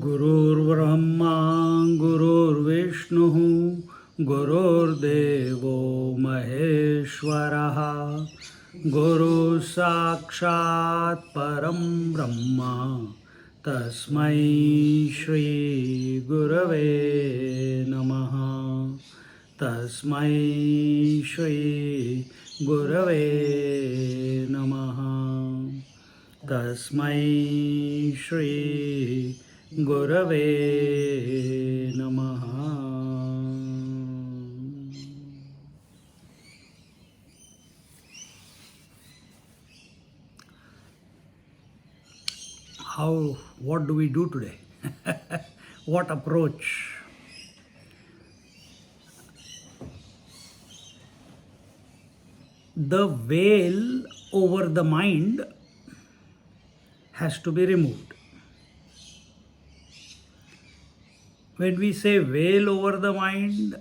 गुरुर्ब्रह्मा गुरुर्विष्णुः गुरुर्देवो महेश्वरः गुरु साक्षात् परं ब्रह्म तस्मै श्री गुरवे नमः तस्मै श्री गुरवे नमः तस्मै श्री गुरवे नमः. What do we do today? What approach? The veil over the mind has to be removed. When we say veil over the mind,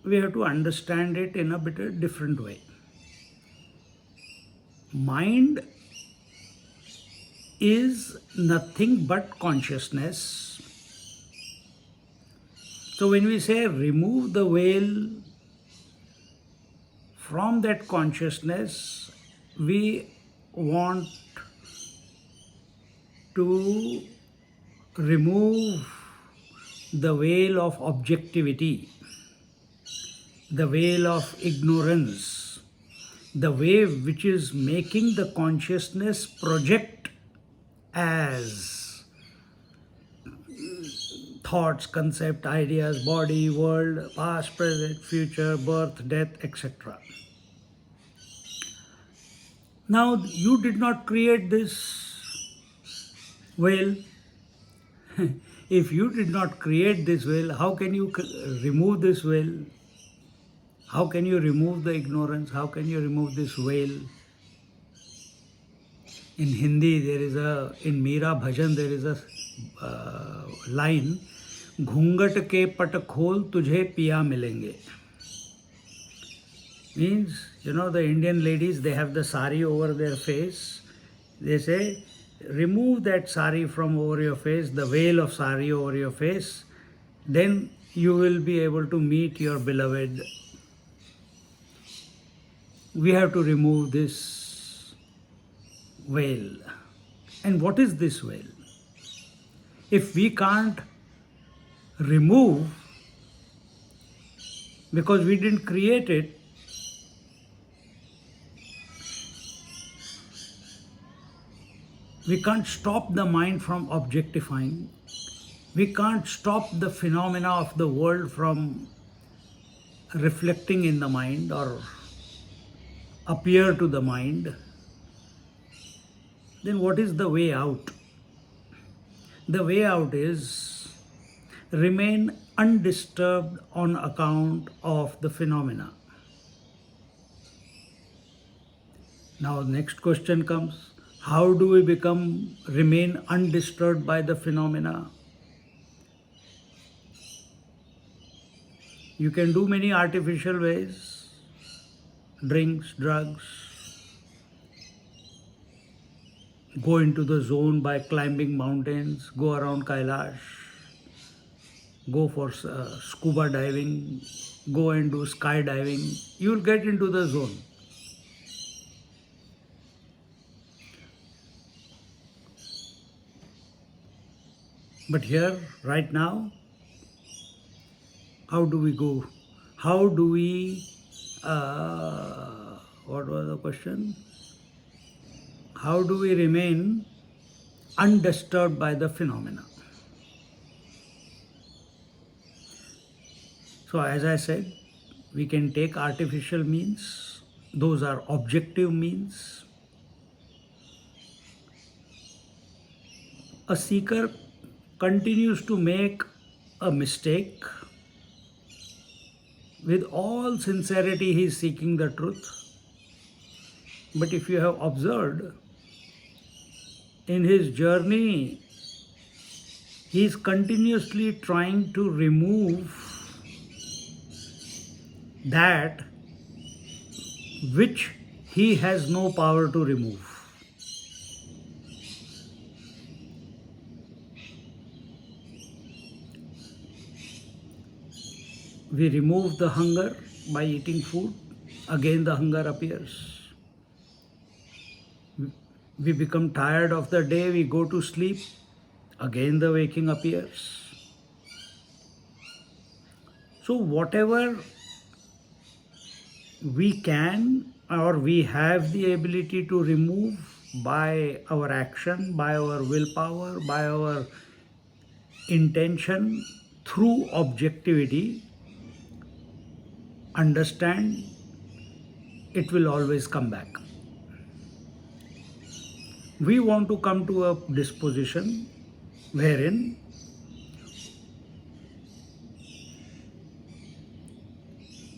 we have to understand it in a bit different way. Mind is nothing but consciousness. So when we say remove the veil from that consciousness, we want to remove the veil of objectivity, the veil of ignorance, the veil which is making the consciousness project as thoughts, concept, ideas, body, world, past, present, future, birth, death, etc. Now, you did not create this veil. If you did not create this veil, how can you remove this veil? How can you remove the ignorance? How can you remove this veil? In Hindi, in Meera Bhajan, there is a line, घूंघट के पट खोल तुझे पिया मिलेंगे. Means, the Indian ladies, they have the sari over their face. They say, remove that sari from over your face, the veil of sari over your face, then you will be able to meet your beloved. We have to remove this veil. And what is this veil? If we can't remove, because we didn't create it, we can't stop the mind from objectifying. We can't stop the phenomena of the world from reflecting in the mind or appear to the mind. Then what is the way out? The way out is remain undisturbed on account of the phenomena. Now the next question comes. How do we remain undisturbed by the phenomena? You can do many artificial ways, drinks, drugs, go into the zone by climbing mountains, go around Kailash, go for scuba diving, go and do skydiving. You will get into the zone. But here, right now, how do we go? How do we, what was the question? How do we remain undisturbed by the phenomena? So as I said, we can take artificial means. Those are objective means. A seeker continues to make a mistake. With all sincerity, he is seeking the truth. But if you have observed, in his journey, he is continuously trying to remove that which he has no power to remove. We remove the hunger by eating food, again the hunger appears. We become tired of the day, we go to sleep, again the waking appears. So whatever we can or we have the ability to remove by our action, by our willpower, by our intention, through objectivity, understand, it will always come back. We want to come to a disposition wherein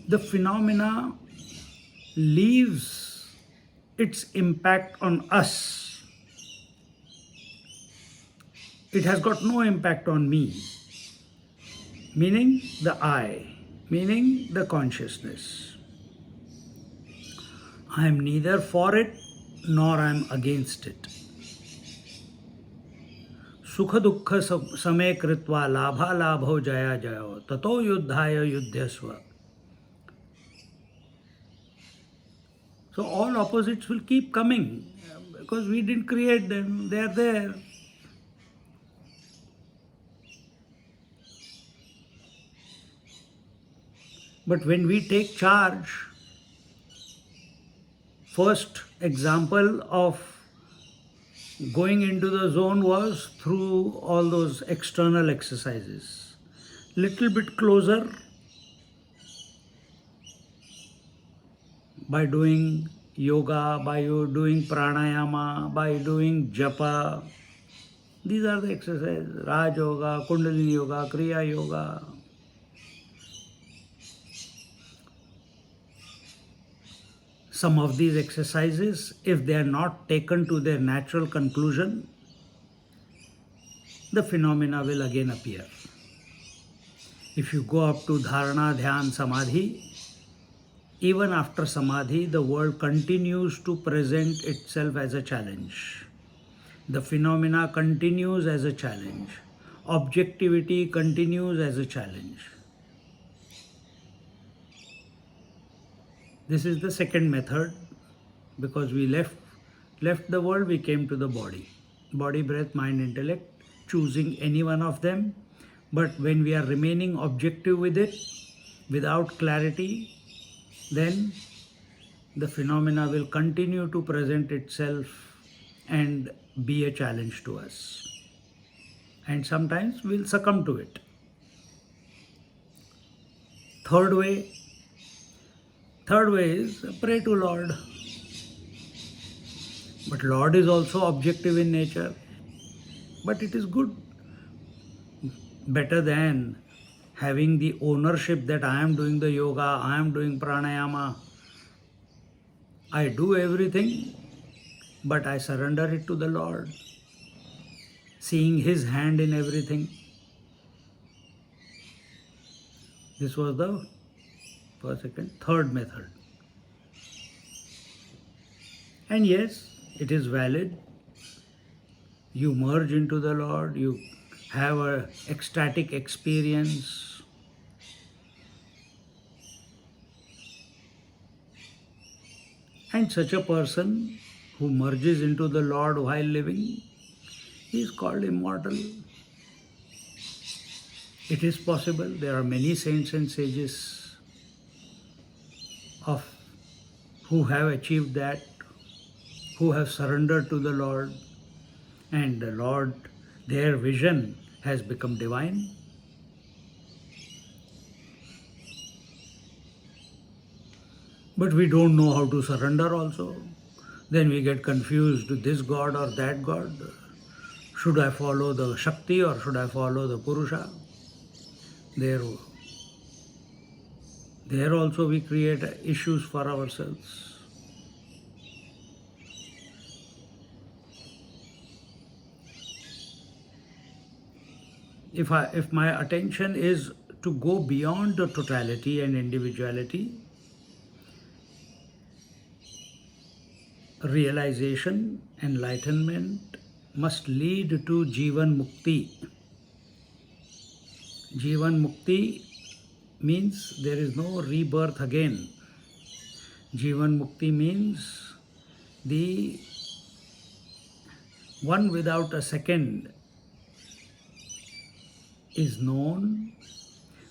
the phenomena leaves its impact on us. It has got no impact on me, meaning the I, meaning the consciousness. I am neither for it nor I am against it. Sukha dukkha same kritva labha labho jaya jayo tato yuddhaya yuddhyasva. So all opposites will keep coming because we didn't create them, they are there. But when we take charge, first example of going into the zone was through all those external exercises. Little bit closer by doing yoga, by doing pranayama, by doing japa. These are the exercises. Raj Yoga, Kundalini Yoga, Kriya Yoga. Some of these exercises, if they are not taken to their natural conclusion, the phenomena will again appear. If you go up to Dharana, Dhyan, Samadhi, even after Samadhi, the world continues to present itself as a challenge. The phenomena continues as a challenge. Objectivity continues as a challenge. This is the second method, because we left the world, we came to the body. Body, breath, mind, intellect, choosing any one of them. But when we are remaining objective with it, without clarity, then the phenomena will continue to present itself and be a challenge to us. And sometimes we'll succumb to it. Third way is pray to Lord. But Lord is also objective in nature. But it is good. Better than having the ownership that I am doing the yoga, I am doing pranayama. I do everything, but I surrender it to the Lord, seeing His hand in everything. This was the third method. And yes, it is valid. You merge into the Lord, you have an ecstatic experience. And such a person who merges into the Lord while living, he is called immortal. It is possible. There are many saints and sages who have achieved that, who have surrendered to the Lord, and the Lord, their vision has become divine. But we don't know how to surrender also. Then we get confused, this God or that God. Should I follow the Shakti or should I follow the Purusha? There, there also we create issues for ourselves. If my attention is to go beyond the totality and individuality, realization, enlightenment must lead to Jivan Mukti. Jivan Mukti means there is no rebirth again. Jivan Mukti means the one without a second is known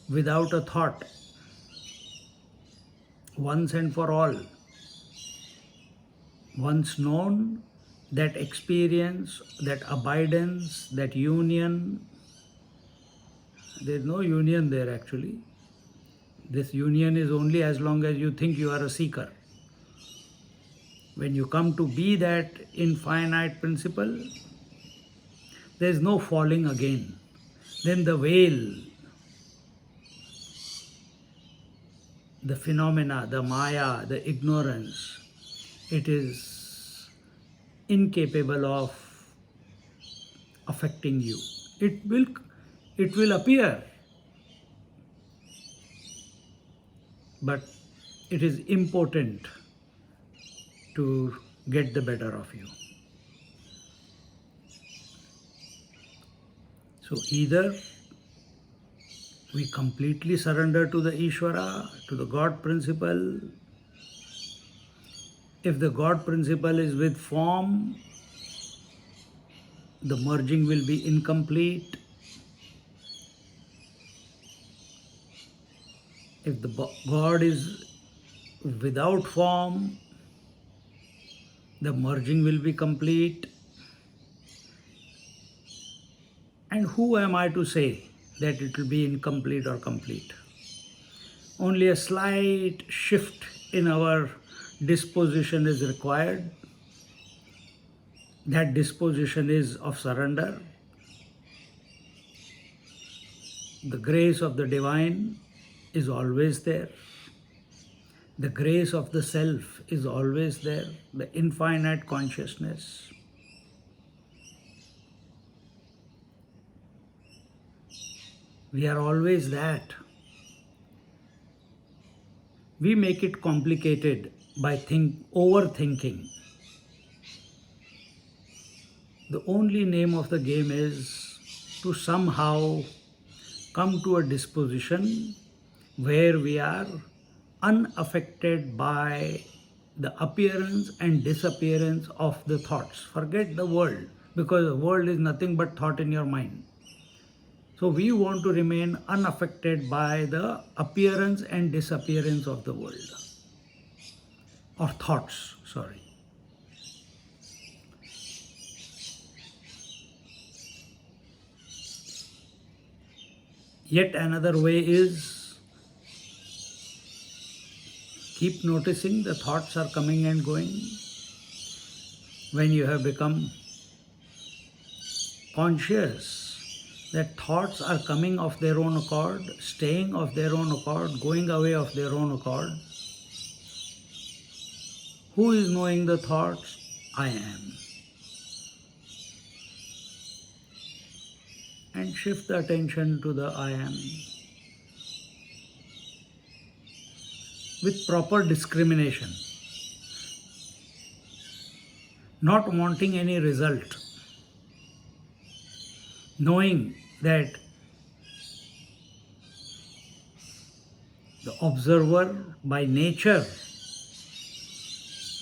without a thought, once and for all. Once known, that experience, that abidance, that union, there is no union there actually. This union is only as long as you think you are a seeker. When you come to be that infinite principle, there is no falling again. Then the veil, the phenomena, the maya, the ignorance, it is incapable of affecting you. It will appear, but it is impotent to get the better of you. So either we completely surrender to the Ishvara, to the God principle. If the God principle is with form, the merging will be incomplete. If the God is without form, the merging will be complete. And who am I to say that it will be incomplete or complete? Only a slight shift in our disposition is required. That disposition is of surrender. The grace of the divine is always there. The grace of the self is always there. The infinite consciousness. We are always that. We make it complicated by overthinking. The only name of the game is to somehow come to a disposition where we are unaffected by the appearance and disappearance of the thoughts. Forget the world, because the world is nothing but thought in your mind. So we want to remain unaffected by the appearance and disappearance of the world, or thoughts, sorry. Yet another way is keep noticing the thoughts are coming and going. When you have become conscious that thoughts are coming of their own accord, staying of their own accord, going away of their own accord, who is knowing the thoughts? I am. And shift the attention to the I am with proper discrimination, not wanting any result, knowing that the observer by nature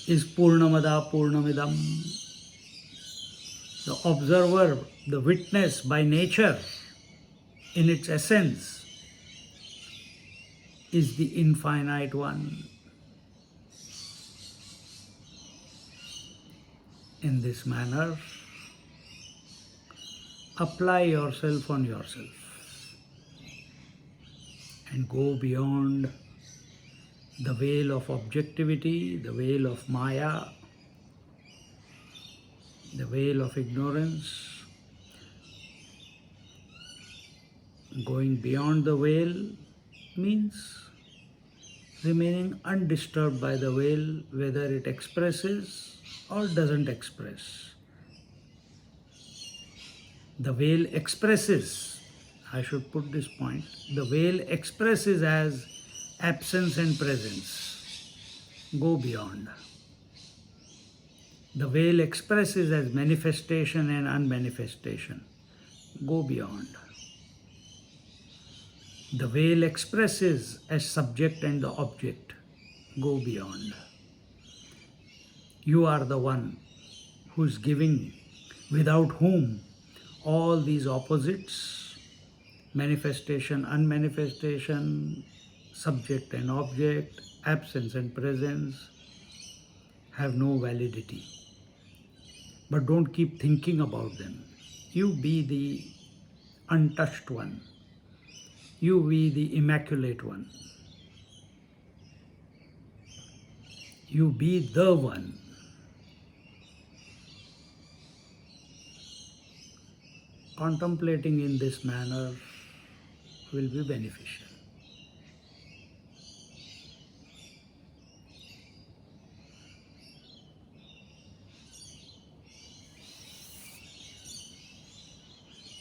is Purnamada Purnamidam. The observer, the witness by nature, in its essence, is the infinite one. In this manner, apply yourself on yourself and go beyond the veil of objectivity, the veil of Maya, the veil of ignorance. Going beyond the veil means remaining undisturbed by the veil, whether it expresses or doesn't express. The veil expresses, I should put this point, the veil expresses as absence and presence. Go beyond. The veil expresses as manifestation and unmanifestation. Go beyond. The veil expresses as subject and the object. Go beyond. You are the one who is giving, without whom all these opposites, manifestation, unmanifestation, subject and object, absence and presence, have no validity. But don't keep thinking about them. You be the untouched one. You be the immaculate one. You be the one. Contemplating in this manner will be beneficial.